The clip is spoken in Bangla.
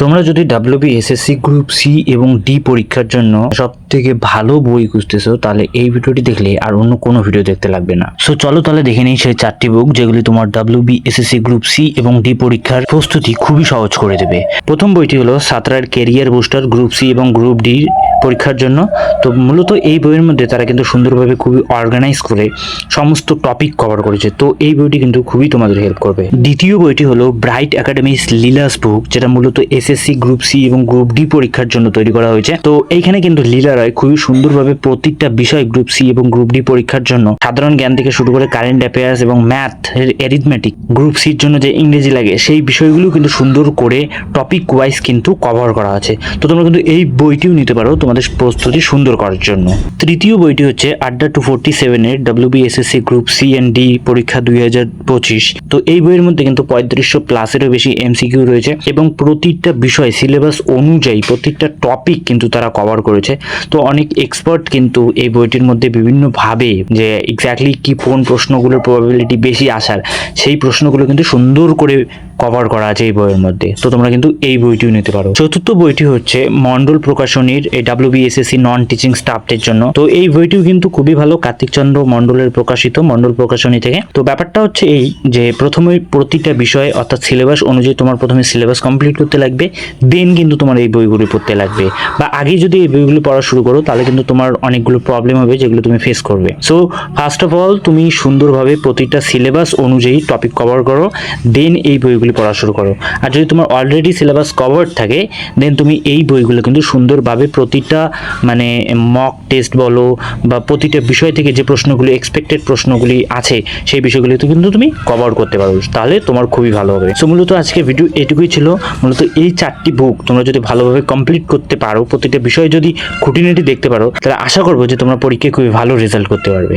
তোমরা যদি WBSSC গ্রুপ সি এবং ডি পরীক্ষার জন্য সবথেকে ভালো বই খুঁজতেছো তাহলে এই ভিডিওটি দেখলে আর অন্য কোনো ভিডিও দেখতে লাগবে না। সো চলো তাহলে দেখে নিই সেই 4টি বুক যেগুলি তোমার WBSSC গ্রুপ সি এবং ডি পরীক্ষার প্রস্তুতি খুবই সহজ করে দেবে। প্রথম বইটি হলো সাঁতরার ক্যারিয়ার বুস্টার গ্রুপ সি এবং গ্রুপ ডি পরীক্ষার জন্য। তো মূলত এই বইয়ের মধ্যে তারা কিন্তু সুন্দরভাবে খুবই অর্গানাইজ করে সমস্ত টপিক কভার করেছে। তো এই বইটি কিন্তু খুবই তোমাদের হেল্প করবে। দ্বিতীয় বইটি হলো ব্রাইট একাডেমিস লিলাস বুক, যেটা মূলত SSC গ্রুপ সি এবং গ্রুপ ডি পরীক্ষার জন্য তৈরি করা হয়েছে। তো এইখানে কিন্তু লীলা রায় খুবই সুন্দরভাবে প্রত্যেকটা বিষয় গ্রুপ সি এবং গ্রুপ ডি পরীক্ষার জন্য সাধারণ জ্ঞান থেকে শুরু করে কারেন্ট অ্যাফেয়ার্স এবং ম্যাথ অ্যারিথমেটিক গ্রুপ সির জন্য যে ইংরেজি লাগে সেই বিষয়গুলো কিন্তু সুন্দর করে টপিক ওয়াইজ কিন্তু কভার করা আছে। তো তোমরা কিন্তু এই বইটিও নিতে পারো তোমাদের প্রস্তুতি সুন্দর করার জন্য। তৃতীয় বইটি হচ্ছে আড্ডা 247 এর WBSSC group C and D পরীক্ষা 2025। তো এই বইয়ের মধ্যে কিন্তু 3500 প্লাসেরও বেশি MCQ রয়েছে এবং প্রতিটা বিষয় সিলেবাস অনুযায়ী প্রত্যেকটা টপিক কিন্তু তারা কভার করেছে। তো অনেক এক্সপার্ট কিন্তু এই বইটির মধ্যে বিভিন্নভাবে যে এক্স্যাক্টলি কি কোন প্রশ্নগুলোর প্রবাবিলিটি বেশি আসার সেই প্রশ্নগুলো কিন্তু সুন্দর করে কভার করা আছে এই বইয়ের মধ্যে। তো তোমরা কিন্তু এই বইটিও নিতে পারো। চতুর্থ বইটি হচ্ছে মন্ডল প্রকাশনীর এই WBSSC নন টিচিং স্টাফদের জন্য। তো এই বইটিও কিন্তু খুবই ভালো, কার্তিক চন্দ্র মন্ডলের প্রকাশিত, মন্ডল প্রকাশনী থেকে। তো ব্যাপারটা হচ্ছে এই যে প্রথমে প্রতিটা বিষয় অর্থাৎ সিলেবাস অনুযায়ী তোমার প্রথমে সিলেবাস কমপ্লিট করতে লাগবে, দেন কিন্তু তোমার এই বইগুলি পড়তে লাগবে। বা আগে যদি এই বইগুলো পড়া শুরু করো তাহলে কিন্তু তোমার অনেকগুলো প্রবলেম হবে যেগুলো তুমি ফেস করবে। সো ফার্স্ট অফ অল তুমি সুন্দরভাবে প্রতিটা সিলেবাস অনুযায়ী টপিক কভার করো, দেন এই বইগুলি পড়া শুরু করো। আর যদি তোমার অলরেডি সিলেবাস কভার্ড থাকে দেন তুমি এই বইগুলো কিন্তু সুন্দরভাবে প্রতিটা মানে মক টেস্ট বলো বা প্রতিটা বিষয় থেকে যে প্রশ্নগুলি এক্সপেক্টেড প্রশ্নগুলি আছে সেই বিষয়গুলিতে কিন্তু তুমি কভার করতে পারো, তাহলে তোমার খুবই ভালো হবে। সো মূলত আজকে ভিডিও এটুকুই ছিল। মূলত এই 4টি বুক তোমরা যদি ভালোভাবে কমপ্লিট করতে পারো, প্রতিটা বিষয় যদি খুঁটিনাটি দেখতে পারো, তাহলে আশা করবো যে তোমরা পরীক্ষায় খুবই ভালো রেজাল্ট করতে পারবে।